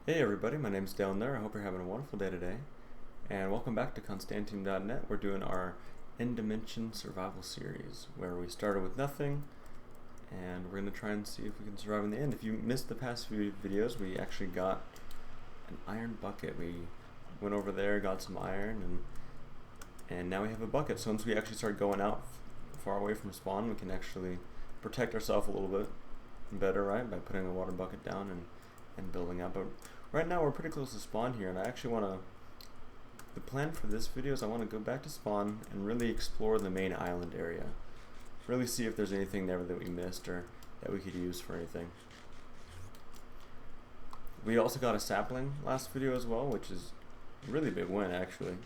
Hey everybody, my name's Dale Ner. I hope you're having a wonderful day today. And welcome back to Constantiam.net. We're doing our End Dimension survival series where we started with nothing and we're going to try and see if we can survive in the end. If you missed the past few videos, we actually got an iron bucket. We went over there, got some iron, and now we have a bucket. So once we actually start going out far away from spawn, we can actually protect ourselves a little bit better, right? By putting a water bucket down and building up. But right now we're pretty close to spawn here, and I actually want to, the plan for this video is I want to go back to spawn and really explore the main island area. Really see if there's anything there that we missed or that we could use for anything. We also got a sapling last video as well, which is a really big win actually.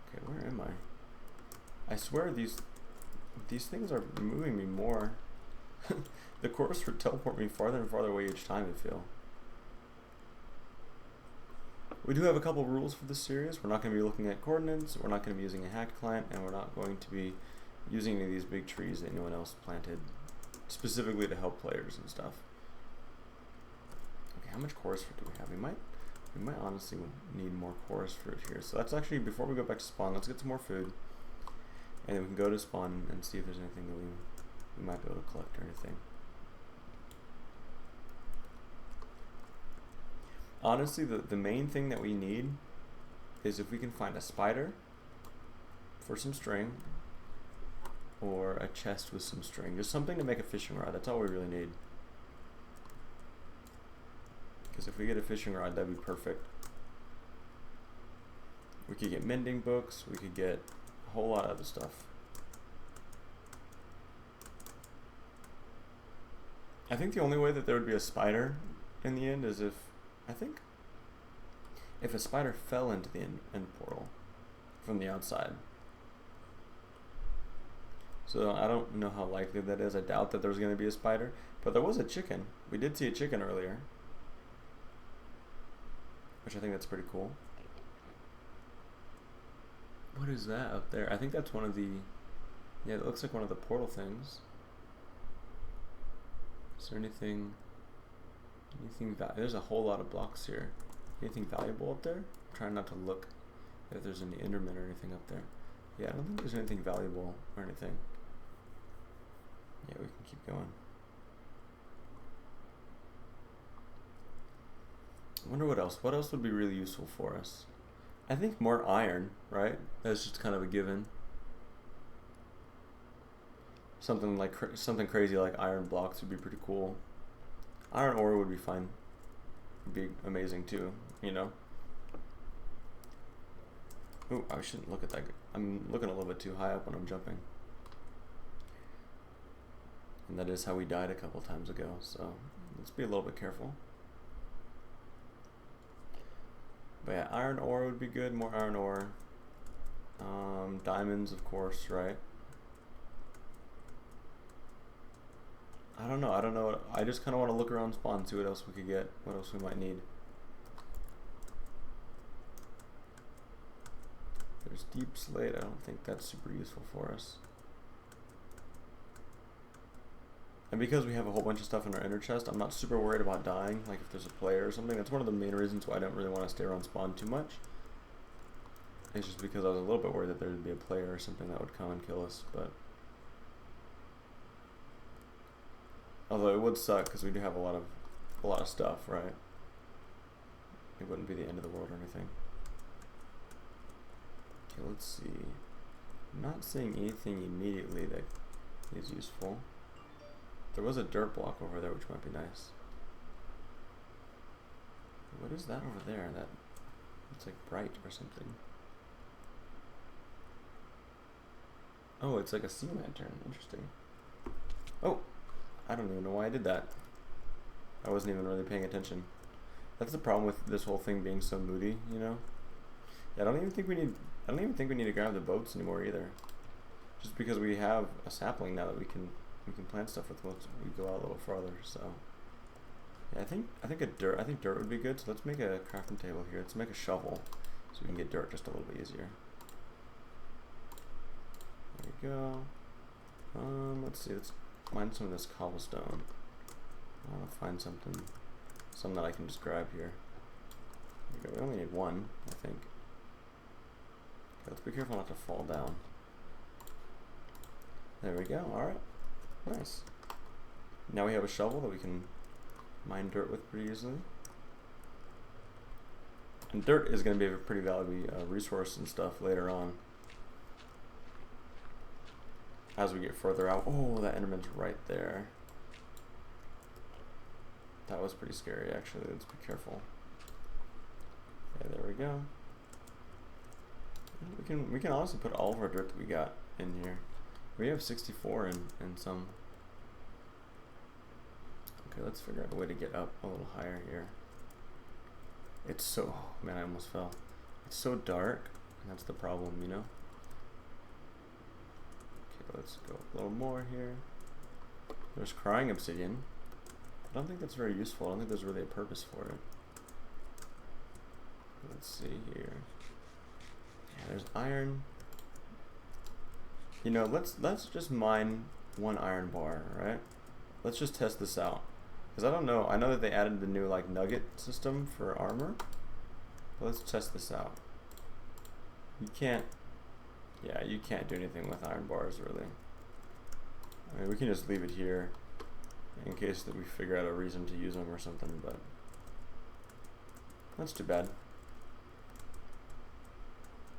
Okay, where am I? I swear these things are moving me more. The course would teleport me farther and farther away each time, I feel. We do have a couple rules for this series. We're not going to be looking at coordinates, we're not going to be using a hacked client, and we're not going to be using any of these big trees that anyone else planted specifically to help players and stuff. Okay, how much chorus fruit do we have? We might honestly need more chorus fruit here. So that's actually, before we go back to spawn, let's get some more food. And then we can go to spawn and see if there's anything that we might be able to collect or anything. Honestly, the main thing that we need is if we can find a spider for some string or a chest with some string. Just something to make a fishing rod. That's all we really need. Because if we get a fishing rod, that'd be perfect. We could get mending books. We could get a whole lot of other stuff. I think the only way that there would be a spider in the end is if a spider fell into the end portal from the outside. So I don't know how likely that is. I doubt that there's going to be a spider, but there was a chicken. We did see a chicken earlier, which I think that's pretty cool. What is that up there? I think that's one of the, yeah, it looks like one of the portal things. Is there anything there's a whole lot of blocks here. Anything valuable up there? I'm trying not to look if there's any Enderman or anything up there. Yeah, I don't think there's anything valuable or anything. Yeah, we can keep going. I wonder what else. What else would be really useful for us? I think more iron, right? That's just kind of a given. Something like something crazy like iron blocks would be pretty cool. Iron ore would be fine. Would be amazing too, you know. Ooh, I shouldn't look at that. I'm looking a little bit too high up when I'm jumping. And that is how we died a couple times ago, so let's be a little bit careful. But yeah, iron ore would be good, more iron ore. Diamonds, of course, right? I don't know. I just kind of want to look around spawn, see what else we could get, what else we might need. There's deep slate. I don't think that's super useful for us. And because we have a whole bunch of stuff in our inner chest, I'm not super worried about dying, like if there's a player or something. That's one of the main reasons why I don't really want to stay around spawn too much. It's just because I was a little bit worried that there would be a player or something that would come and kill us, but although it would suck because we do have a lot of stuff, right? It wouldn't be the end of the world or anything. Okay, let's see. I'm not seeing anything immediately that is useful. There was a dirt block over there, which might be nice. What is that over there? That it's like bright or something. Oh, it's like a sea lantern. Interesting. Oh, I don't even know why I did that. I wasn't even really paying attention. That's the problem with this whole thing being so moody, you know? Yeah, I don't even think we need to grab the boats anymore either. Just because we have a sapling now that we can plant stuff with once we go out a little farther, so yeah, I think dirt would be good, so let's make a crafting table here. Let's make a shovel so we can get dirt just a little bit easier. There we go. Let's see, let's find some of this cobblestone. I want to find something some that I can just grab here. We only need one, I think. Okay, let's be careful not to fall down. There we go, alright. Nice. Now we have a shovel that we can mine dirt with pretty easily. And dirt is going to be a pretty valuable resource and stuff later on. As we get further out. Oh, that Enderman's right there. That was pretty scary, actually. Let's be careful. Okay, there we go. We can honestly put all of our dirt that we got in here. We have 64 in some. Okay, let's figure out a way to get up a little higher here. It's so, oh man, I almost fell. It's so dark, and that's the problem, you know? Okay, let's go a little more here. There's crying obsidian. I don't think that's very useful. I don't think there's really a purpose for it. Let's see here. Yeah, there's iron. You know, let's just mine one iron bar, right? Let's just test this out. Because I don't know. I know that they added the new like nugget system for armor. But let's test this out. You can't do anything with iron bars really. I mean, we can just leave it here in case that we figure out a reason to use them or something, but that's too bad.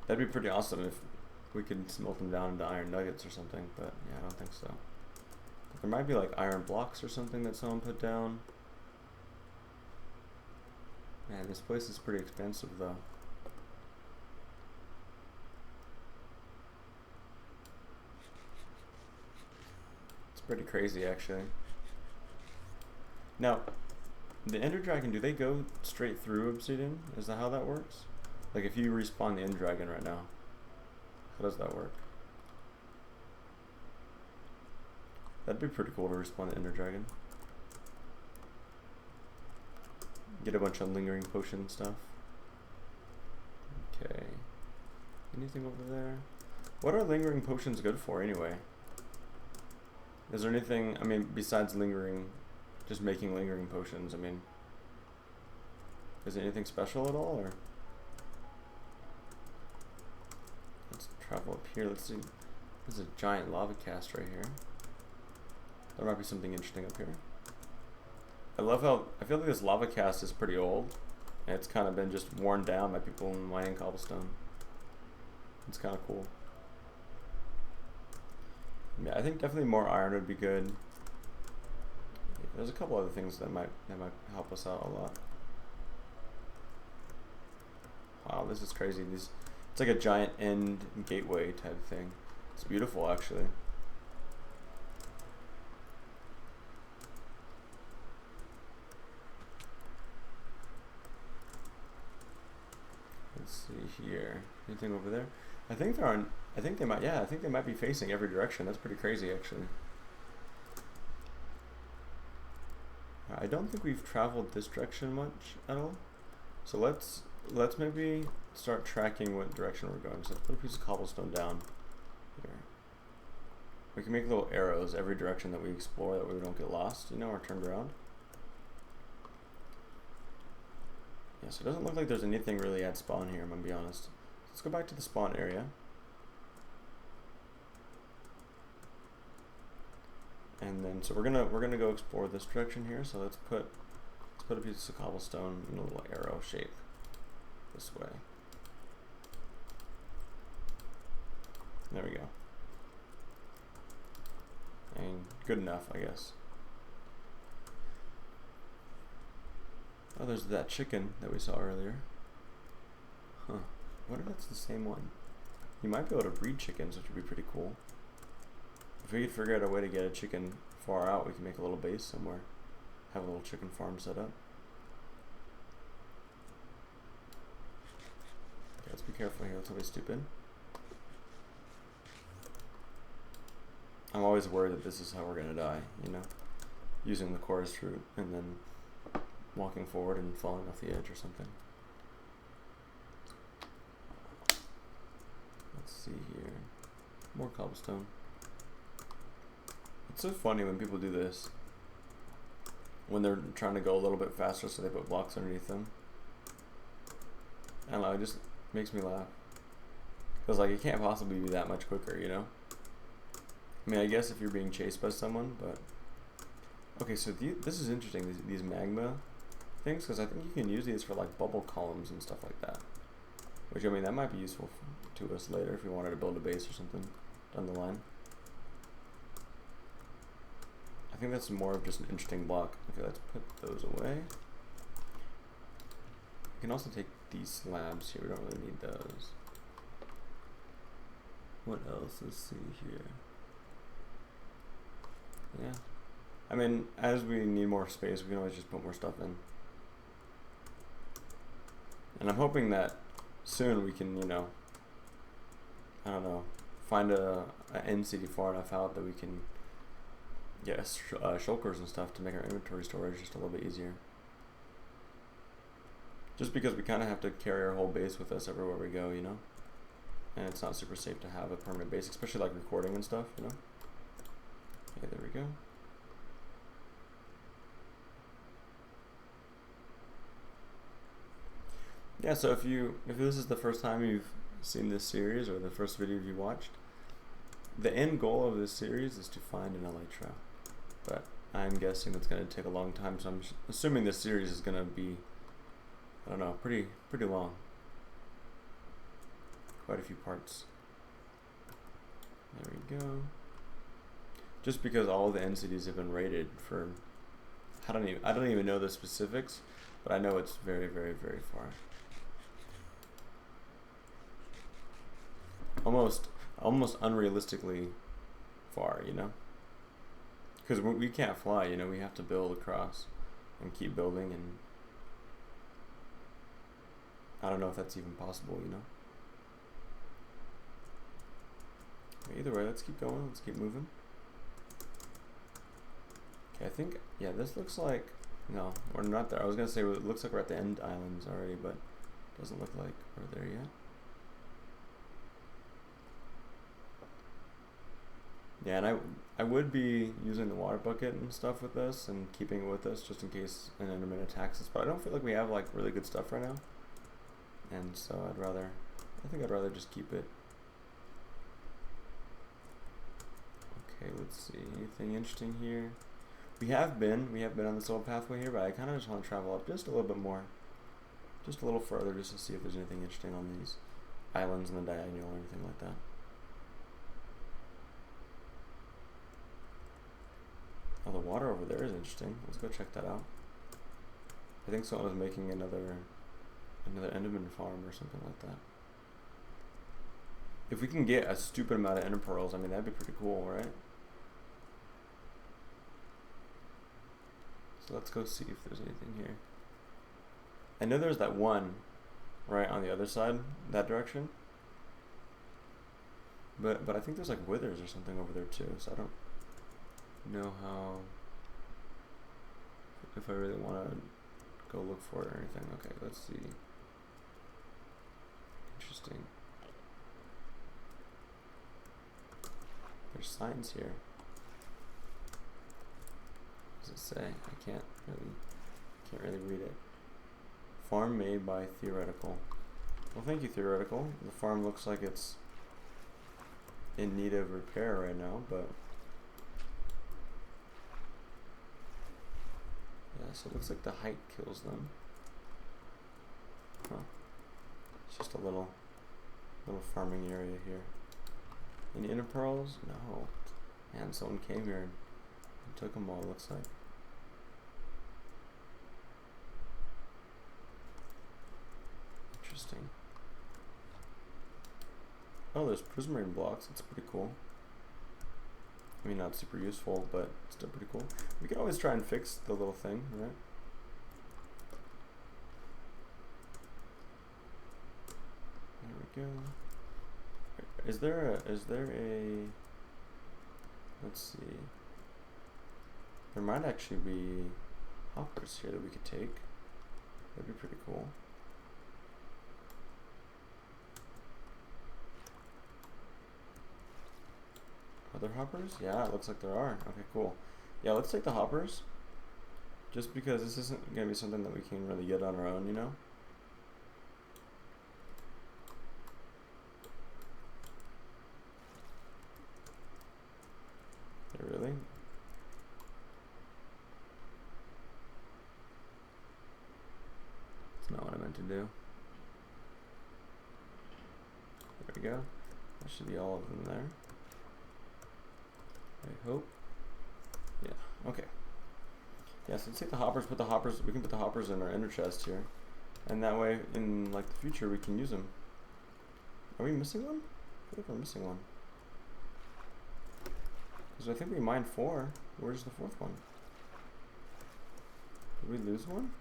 That'd be pretty awesome if we could smelt them down into iron nuggets or something, but yeah, I don't think so. But there might be like iron blocks or something that someone put down. Man, this place is pretty expensive though. It's pretty crazy actually. Now, the Ender Dragon, do they go straight through obsidian? Is that how that works? Like if you respawn the Ender Dragon right now, how does that work? That'd be pretty cool to respawn the Ender Dragon. Get a bunch of lingering potion stuff. Okay. Anything over there? What are lingering potions good for anyway? Is there anything, I mean, besides lingering, just making lingering potions, I mean, is it anything special at all, or? Let's travel up here, let's see. There's a giant lava cast right here. There might be something interesting up here. I love how, I feel like this lava cast is pretty old, and it's kind of been just worn down by people mining cobblestone. It's kind of cool. Yeah, I think definitely more iron would be good. There's a couple other things that might help us out a lot. Wow, this is crazy. It's like a giant end gateway type thing. It's beautiful, actually. Let's see here. Anything over there? I think there aren't. I think they might. Yeah, I think they might be facing every direction. That's pretty crazy, actually. I don't think we've traveled this direction much at all. So let's maybe start tracking what direction we're going. So let's put a piece of cobblestone down here. We can make little arrows every direction that we explore, that way we don't get lost, you know, or turned around. Yeah, so it doesn't look like there's anything really at spawn here, I'm gonna be honest. Let's go back to the spawn area. And then, so we're gonna go explore this direction here. So let's put a piece of cobblestone in a little arrow shape this way. There we go. And good enough, I guess. Oh, there's that chicken that we saw earlier. Huh. I wonder if that's the same one. You might be able to breed chickens, which would be pretty cool. If we could figure out a way to get a chicken far out, we can make a little base somewhere. Have a little chicken farm set up. Okay, let's be careful here. Let's not be stupid. I'm always worried that this is how we're gonna die, you know? Using the chorus route and then walking forward and falling off the edge or something. Let's see here. More cobblestone. It's so funny when people do this. when they're trying to go a little bit faster, so they put blocks underneath them. I don't know, it just makes me laugh. Because, like, it can't possibly be that much quicker, you know? I mean, I guess if you're being chased by someone, but... Okay, so this is interesting, these magma things, because I think you can use these for, like, bubble columns and stuff like that. Which, I mean, that might be useful to us later if we wanted to build a base or something down the line. I think that's more of just an interesting block. Okay, let's put those away. We can also take these slabs here, we don't really need those. What else? Let's see here. Yeah. I mean, as we need more space, we can always just put more stuff in. And I'm hoping that soon we can, you know, I don't know, find a end city far enough out that we can get shulkers and stuff to make our inventory storage just a little bit easier. Just because we kind of have to carry our whole base with us everywhere we go, you know? And it's not super safe to have a permanent base, especially like recording and stuff, you know? Okay, there we go. Yeah, so if this is the first time you've seen this series or the first video you watched, the end goal of this series is to find an Elytra. But I'm guessing it's going to take a long time, so I'm assuming this series is going to be, I don't know, pretty long. Quite a few parts. There we go. Just because all the end cities have been rated for, I don't even know the specifics, but I know it's very, very, very far. Almost unrealistically far, you know? Because we can't fly, you know, we have to build across and keep building, and I don't know if that's even possible, you know? Either way, let's keep going, let's keep moving. Okay, I think, yeah, this looks like, no, we're not there. I was going to say it looks like we're at the end islands already, but it doesn't look like we're there yet. Yeah, and I would be using the water bucket and stuff with this and keeping it with us just in case an Enderman attacks us, but I don't feel like we have like really good stuff right now. And so I think I'd rather just keep it. Okay, let's see, anything interesting here? We have been on this old pathway here, but I kind of just want to travel up just a little bit more. Just a little further just to see if there's anything interesting on these islands in the diagonal or anything like that. Oh, the water over there is interesting. Let's go check that out. I think someone was making another Enderman farm or something like that. If we can get a stupid amount of Ender pearls, I mean, that'd be pretty cool, right? So let's go see if there's anything here. I know there's that one right on the other side, that direction. But I think there's like withers or something over there too, so I don't know how, if I really want to go look for it or anything. Okay, let's see. Interesting. There's signs here. What does it say? I can't really read it. Farm made by Theoretical. Well, thank you, Theoretical. The farm looks like it's in need of repair right now, but yeah, so it looks like the height kills them. Huh. It's just a little farming area here. Any Ender pearls? No. Man, someone came here and took them all, it looks like. Interesting. Oh, there's prismarine blocks. That's pretty cool. I mean, not super useful, but still pretty cool. We can always try and fix the little thing, right? There we go. Is there a, let's see. There might actually be hoppers here that we could take. That'd be pretty cool. Are there hoppers? Yeah, it looks like there are. Okay, cool. Yeah, let's take the hoppers. Just because this isn't going to be something that we can really get on our own, you know? Really? That's not what I meant to do. There we go. That should be all of them there. I hope. Yeah, okay. Yeah, so let's take the hoppers, we can put the hoppers in our ender chest here. And that way, in like the future, we can use them. Are we missing one? I feel like we're missing one. Because I think we mined 4. Where's the 4th one? Did we lose one?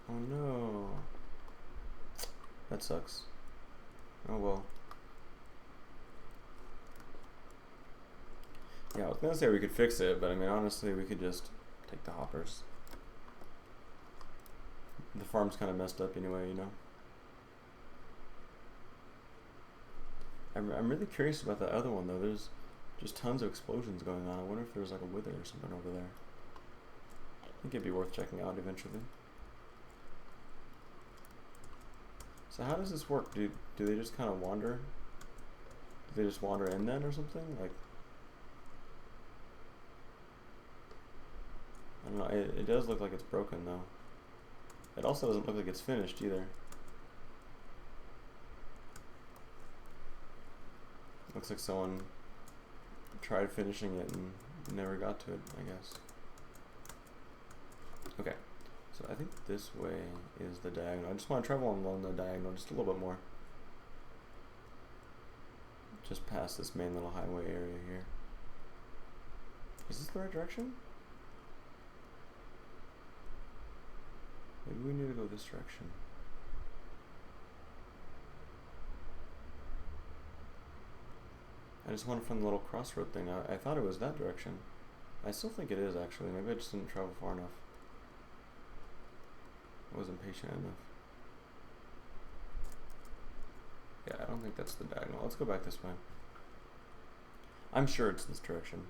Oh no. That sucks. Oh well. Yeah, I was gonna say we could fix it, but I mean honestly we could just take the hoppers. The farm's kind of messed up anyway, you know. I'm really curious about that other one though. There's just tons of explosions going on. I wonder if there's like a wither or something over there. I think it'd be worth checking out eventually. So how does this work? Do they just kind of wander? Do they just wander in then or something? Like, I don't know. It does look like it's broken though. It also doesn't look like it's finished either. Looks like someone tried finishing it and never got to it, I guess. Okay, so I think this way is the diagonal. I just want to travel along the diagonal just a little bit more. Just past this main little highway area here. Is this the right direction? Maybe we need to go this direction. I just went from the little crossroad thing. I thought it was that direction. I still think it is actually. Maybe I just didn't travel far enough. I wasn't patient enough. Yeah, I don't think that's the diagonal. Let's go back this way. I'm sure it's this direction.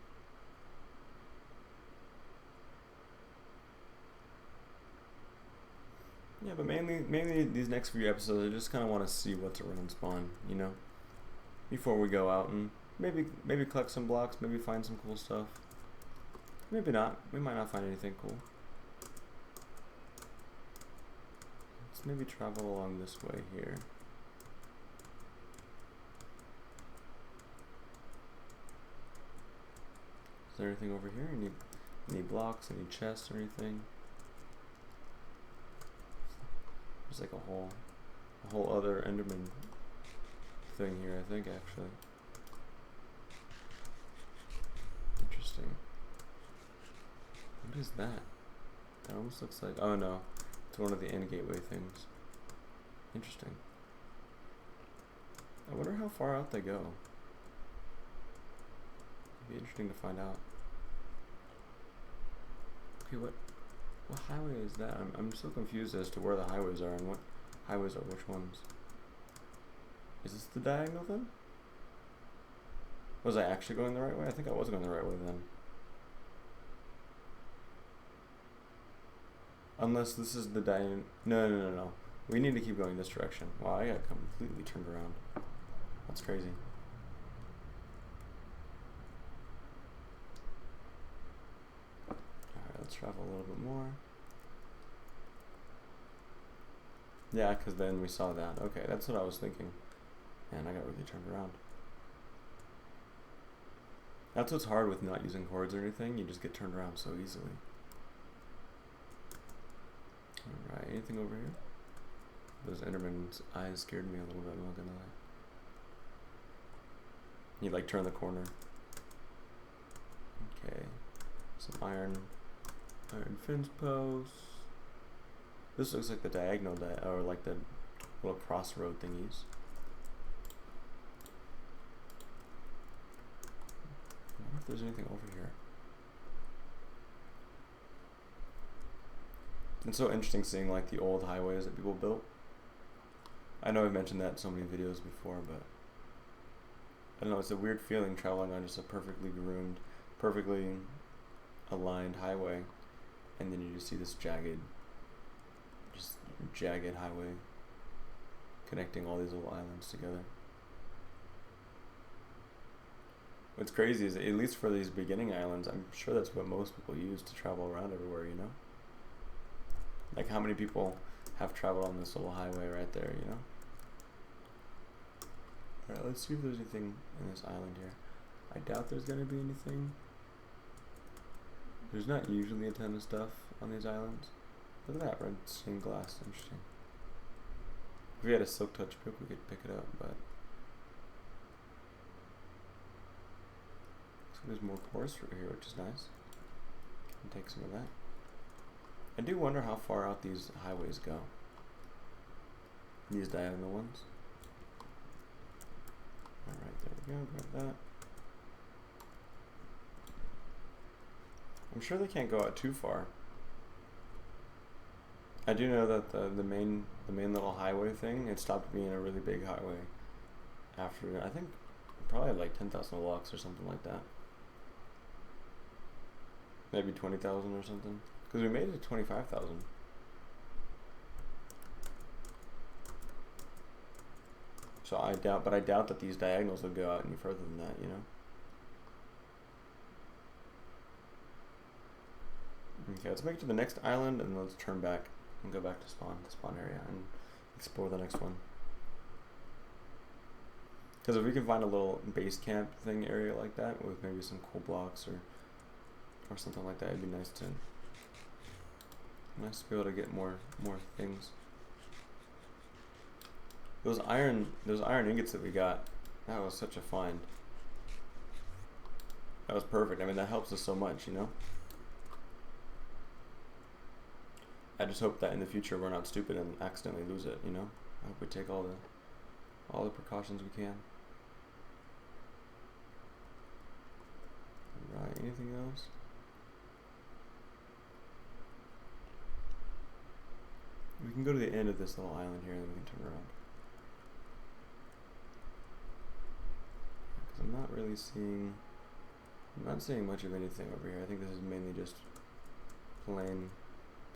Yeah, but mainly these next few episodes, I just kind of want to see what's around spawn, you know, before we go out and maybe collect some blocks, maybe find some cool stuff. Maybe not. We might not find anything cool. Let's maybe travel along this way here. Is there anything over here? Any blocks, any chests or anything? There's like a whole other Enderman thing here, I think, actually. Interesting. What is that? That almost looks like, oh no, it's one of the end gateway things. Interesting. I wonder how far out they go. It'd be interesting to find out. Okay, what highway is that? I'm so confused as to where the highways are and what highways are which ones. Is this the diagonal then? Was I actually going the right way? I think I was going the right way then. Unless this is the diagonal. No. We need to keep going this direction. Wow, I got completely turned around. That's crazy. Alright, let's travel a little bit more. Yeah, because then we saw that. Okay, that's what I was thinking. Man, I got really turned around. That's what's hard with not using cords or anything. You just get turned around so easily. Alright, anything over here? Those Enderman's eyes scared me a little bit, I'm not gonna lie. You like turn the corner. Okay. Some iron fence posts. This looks like the diagonal or like the little crossroad thingies. I wonder if there's anything over here. It's so interesting seeing like the old highways that people built. I know I've mentioned that in so many videos before, but I don't know, it's a weird feeling traveling on just a perfectly groomed, perfectly aligned highway and then you just see this jagged highway connecting all these little islands together. What's crazy is, at least for these beginning islands, I'm sure that's what most people use to travel around everywhere, you know? Like, how many people have traveled on this little highway right there, you know? Alright, let's see if there's anything in this island here. I doubt there's gonna be anything. There's not usually a ton of stuff on these islands. Look at that red stained glass, interesting. If we had a silk touch pick, we could pick it up, but... So there's more porous fruit here, which is nice. Can take some of that. I do wonder how far out these highways go. These diagonal ones. Alright, there we go, grab that. I'm sure they can't go out too far. I do know that the main little highway thing, it stopped being a really big highway after, I think, probably like 10,000 blocks or something like that. Maybe 20,000 or something. Because we made it to 25,000. So I doubt that these diagonals would go out any further than that, you know? Okay, let's make it to the next island and let's turn back and go back to the spawn area, and explore the next one. Because if we can find a little base camp thing area like that with maybe some cool blocks or something like that, it'd be nice to be able to get more things. Those iron ingots that we got, that was such a find. That was perfect. I mean, that helps us so much, you know? I just hope that in the future we're not stupid and accidentally lose it, you know? I hope we take all the precautions we can. Alright, anything else? We can go to the end of this little island here and then we can turn around. Because I'm not seeing much of anything over here. I think this is mainly just plain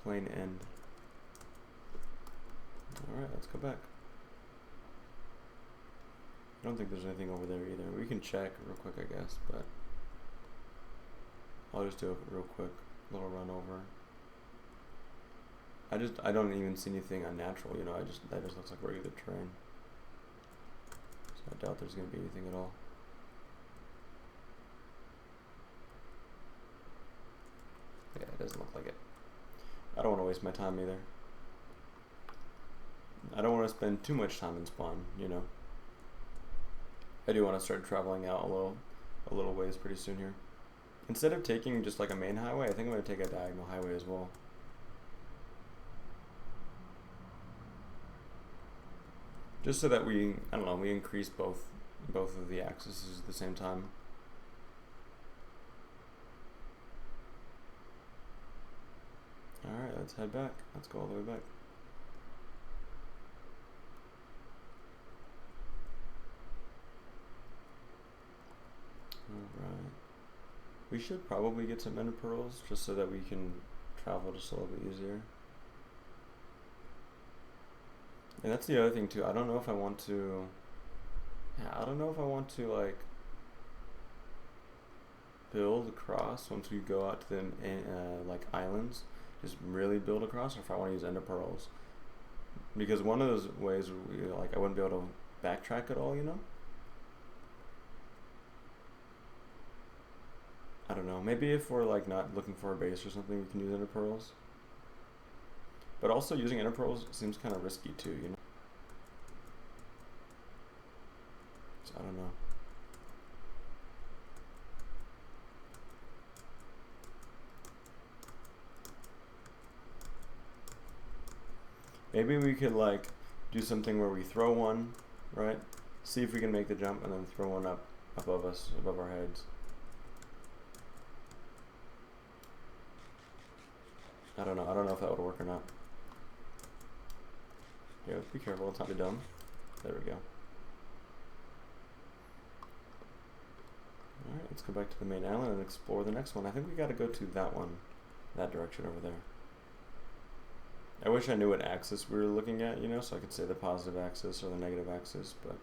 end. Alright, let's go back. I don't think there's anything over there either. We can check real quick, I guess, but I'll just do a real quick little run over. I don't even see anything unnatural, you know, that just looks like regular terrain. So I doubt there's gonna be anything at all. Yeah, it doesn't look like it. I don't want to waste my time either. I don't want to spend too much time in spawn, you know. I do want to start traveling out a little ways pretty soon here. Instead of taking just like a main highway, I think I'm going to take a diagonal highway as well. Just so that we increase both of the axes at the same time. Alright, let's head back. Let's go all the way back. Alright. We should probably get some ender pearls just so that we can travel just a little bit easier. And that's the other thing too. I don't know if I want to like build across once we go out to the like islands. Just really build across, or if I want to use ender pearls, because one of those ways, like I wouldn't be able to backtrack at all, you know. I don't know. Maybe if we're like not looking for a base or something, we can use ender pearls. But also using ender pearls seems kind of risky too, you know. So I don't know. Maybe we could like do something where we throw one, right? See if we can make the jump and then throw one up above us, above our heads. I don't know if that would work or not. Yeah, be careful, let's not be dumb. There we go. Alright, let's go back to the main island and explore the next one. I think we gotta go to that one. that direction over there. I wish I knew what axis we were looking at, you know, so I could say the positive axis or the negative axis, but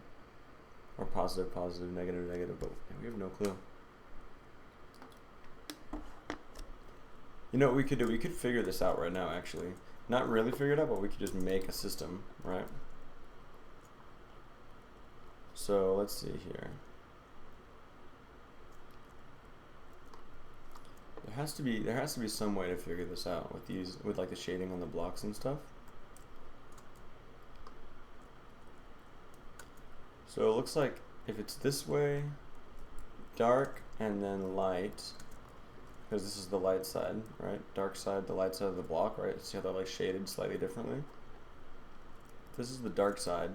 or positive, positive, negative, negative, but we have no clue. You know what we could do? We could figure this out right now, actually. Not really figure it out, but we could just make a system, right? So let's see here. There has to be some way to figure this out with like the shading on the blocks and stuff. So it looks like if it's this way, dark and then light, because this is the light side, right? Dark side, the light side of the block, right? See how they're like shaded slightly differently? This is the dark side.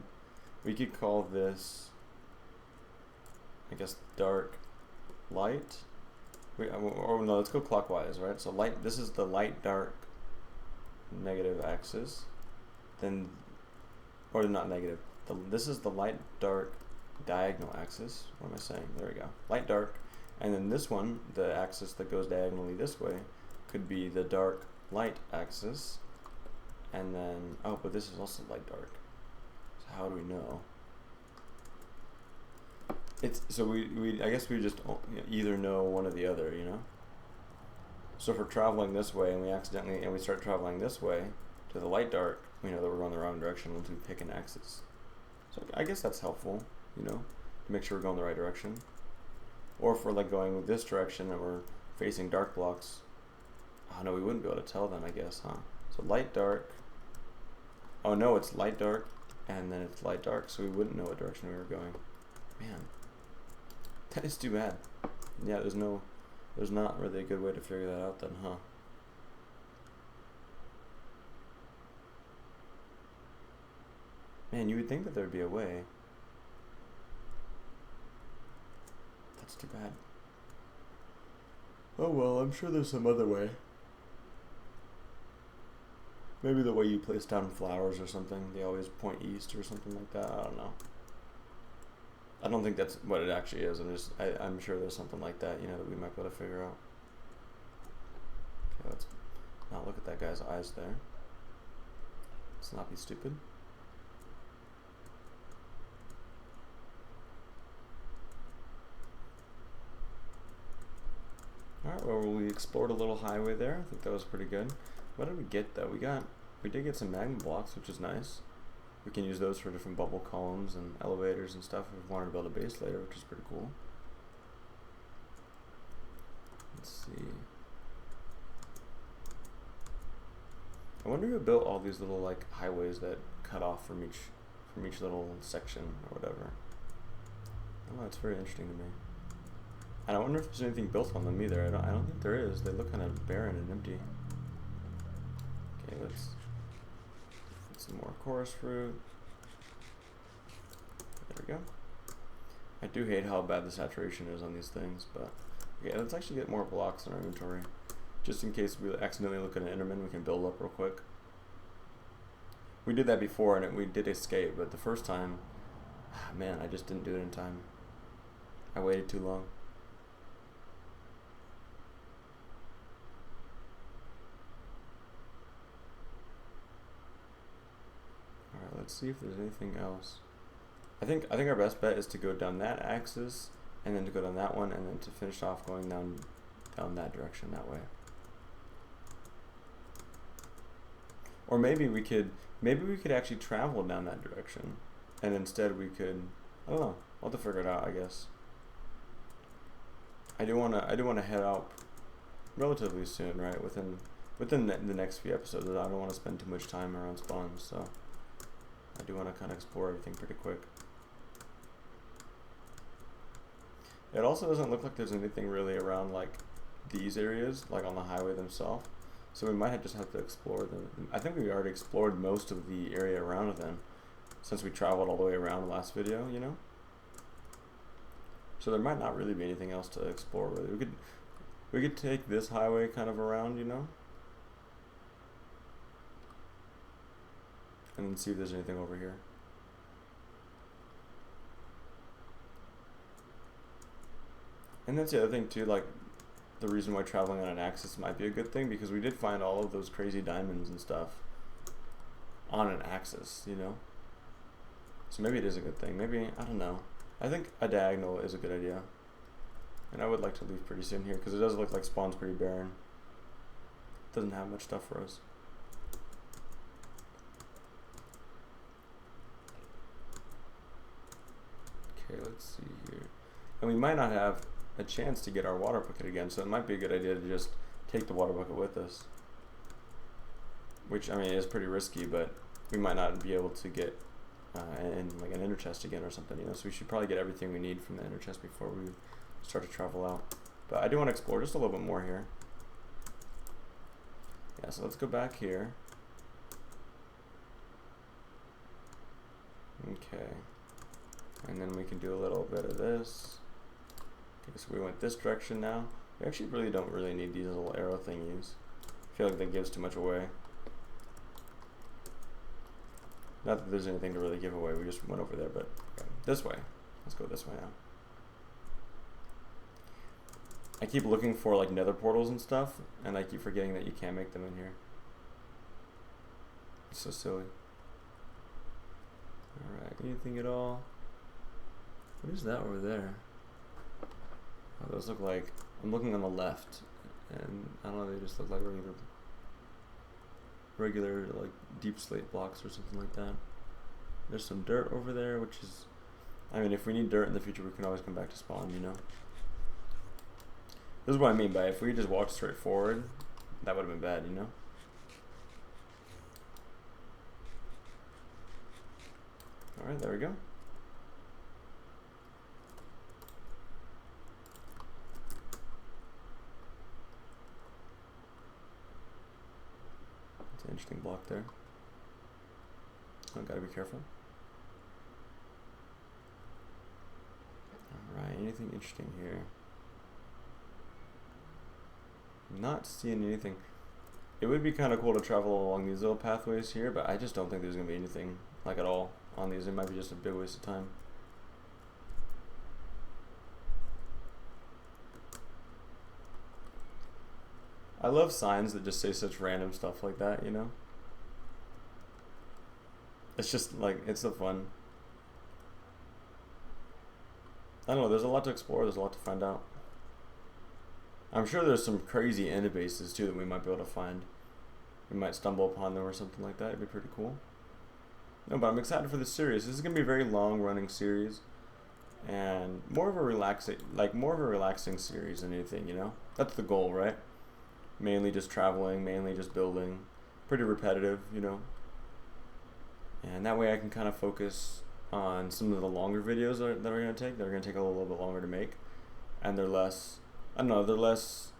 We could call this, I guess, dark, light. Or no, let's go clockwise, right? So light, this is the light, dark, negative axis. Then, or not negative. This is the light, dark, diagonal axis. What am I saying? There we go. Light, dark. And then this one, the axis that goes diagonally this way, could be the dark, light axis. And then, oh, but this is also light, dark. So how do we know? It's so we I guess we just either know one or the other, you know. So if we're traveling this way and we start traveling this way to the light dark, we know that we're going the wrong direction once we pick an axis. So I guess that's helpful, you know, to make sure we're going the right direction. Or if we're like going this direction and we're facing dark blocks, oh no, we wouldn't be able to tell then, I guess, huh? So light dark. Oh no, it's light dark and then it's light dark, so we wouldn't know what direction we were going. Man. That is too bad. Yeah, there's not really a good way to figure that out then, huh? Man, you would think that there'd be a way. That's too bad. Oh well, I'm sure there's some other way. Maybe the way you place down flowers or something, they always point east or something like that, I don't know. I don't think that's what it actually is. I'm sure there's something like that, you know, that we might be able to figure out. Okay, let's not look at that guy's eyes there. Let's not be stupid. Alright, well, we explored a little highway there. I think that was pretty good. What did we get though? We did get some magma blocks, which is nice. We can use those for different bubble columns and elevators and stuff if we wanted to build a base later, which is pretty cool. Let's see. I wonder who built all these little like highways that cut off from each little section or whatever. Oh, that's very interesting to me. And I wonder if there's anything built on them either. I don't think there is. They look kind of barren and empty. Okay, let's get some more chorus fruit. There we go. I do hate how bad the saturation is on these things, but okay, let's actually get more blocks in our inventory. Just in case we accidentally look at an Enderman, we can build up real quick. We did that before and we did escape, but the first time, man, I just didn't do it in time. I waited too long. Alright, let's see if there's anything else. I think our best bet is to go down that axis and then to go down that one and then to finish off going down that direction that way. Or maybe we could actually travel down that direction and instead we could, I don't know, I'll have to figure it out, I guess. I do want to head out relatively soon, right? Within the next few episodes. I don't want to spend too much time around spawns, so I do want to kind of explore everything pretty quick. It also doesn't look like there's anything really around like these areas, like on the highway themselves. So we might just have to explore them. I think we already explored most of the area around it then, since we traveled all the way around the last video, you know? So there might not really be anything else to explore really. We could take this highway kind of around, you know? And then see if there's anything over here. And that's the other thing too, like the reason why traveling on an axis might be a good thing, because we did find all of those crazy diamonds and stuff on an axis, you know? So maybe it is a good thing. Maybe, I don't know. I think a diagonal is a good idea. And I would like to leave pretty soon here, because it does look like spawn's pretty barren. Doesn't have much stuff for us. Okay, let's see here. And we might not have a chance to get our water bucket again, so it might be a good idea to just take the water bucket with us. Which, I mean, is pretty risky, but we might not be able to get in like an ender chest again or something, you know, so we should probably get everything we need from the ender chest before we start to travel out. But I do want to explore just a little bit more here. Yeah, so let's go back here. Okay. And then we can do a little bit of this. Okay, so we went this direction now. We actually really don't really need these little arrow thingies. I feel like that gives too much away. Not that there's anything to really give away, we just went over there, but okay. This way. Let's go this way now. I keep looking for like nether portals and stuff, and I keep forgetting that you can't make them in here. It's so silly. Alright, anything at all? What is that over there? Oh, those look like, I'm looking on the left, and I don't know, they just look like regular like deep slate blocks or something like that. There's some dirt over there, which is, I mean, if we need dirt in the future, we can always come back to spawn, you know. This is what I mean by if we just walked straight forward, that would have been bad, you know. All right, there we go. Interesting block there. Oh, gotta be careful. Alright, anything interesting here? I'm not seeing anything. It would be kind of cool to travel along these little pathways here, but I just don't think there's gonna be anything like at all on these. It might be just a big waste of time. I love signs that just say such random stuff like that, you know? It's just like, it's so fun. I don't know, there's a lot to explore, there's a lot to find out. I'm sure there's some crazy end bases too that we might be able to find. We might stumble upon them or something like that, it'd be pretty cool. No, but I'm excited for this series. This is gonna be a very long running series. And more of a relaxing series than anything, you know? That's the goal, right? Mainly just traveling, mainly just building. Pretty repetitive, you know. And that way I can kind of focus on some of the longer videos that are going to take. They're going to take a little bit longer to make. And they're less, I don't know, they're less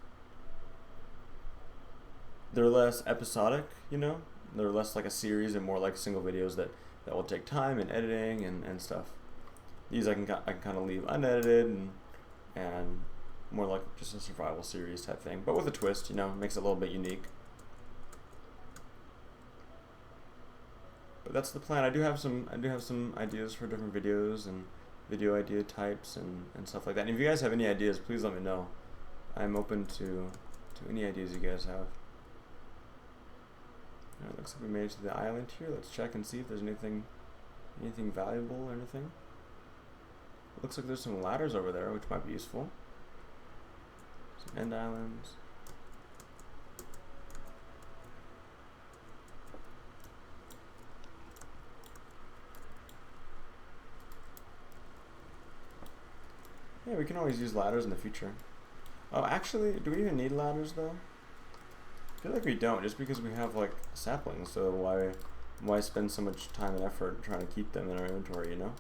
episodic, you know. They're less like a series and more like single videos that will take time and editing and stuff. These I can kind of leave unedited and more like just a survival series type thing, but with a twist, you know, makes it a little bit unique. But that's the plan. I do have some ideas for different videos and video idea types and stuff like that. And if you guys have any ideas, please let me know. I'm open to any ideas you guys have. Alright, looks like we made it to the island here. Let's check and see if there's anything valuable or anything. Looks like there's some ladders over there, which might be useful. Some end islands. Yeah, we can always use ladders in the future. Oh, actually, do we even need ladders though? I feel like we don't, just because we have like saplings, so why spend so much time and effort trying to keep them in our inventory, you know?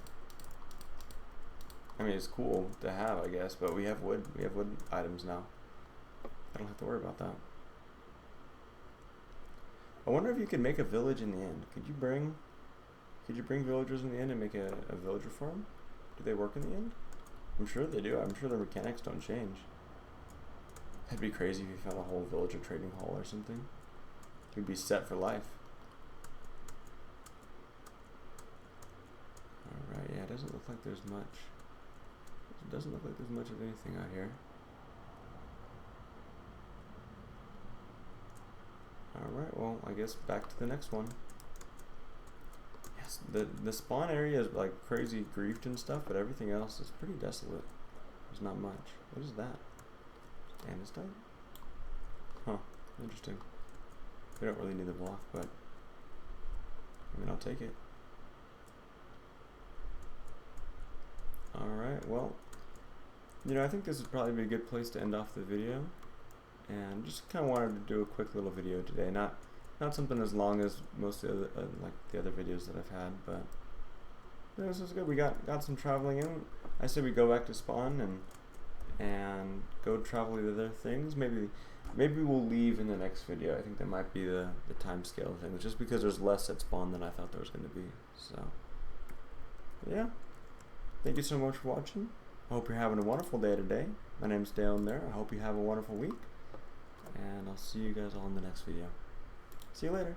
I mean, it's cool to have, I guess, but we have wood items now. I don't have to worry about that. I wonder if you could make a village in the end. Could you bring villagers in the end and make a villager farm? Do they work in the end? I'm sure they do. I'm sure the mechanics don't change. That'd be crazy if you found a whole villager trading hall or something. You'd be set for life. Alright, yeah, it doesn't look like there's much. It doesn't look like there's much of anything out here. Alright, well, I guess back to the next one. Yes, the spawn area is like crazy griefed and stuff, but everything else is pretty desolate. There's not much. What is that? Andesite? Huh, interesting. We don't really need the block, but I mean, I'll take it. Alright, well, you know, I think this would probably be a good place to end off the video. And just kind of wanted to do a quick little video today. Not something as long as most of the, like the other videos that I've had, but you know, this was good. We got some traveling in. I said we go back to spawn and go travel the other things. Maybe we'll leave in the next video. I think that might be the time scale thing, just because there's less at spawn than I thought there was going to be. So yeah, thank you so much for watching. I hope you're having a wonderful day today. My name's Dale Ner. I hope you have a wonderful week, and I'll see you guys all in the next video. See you later.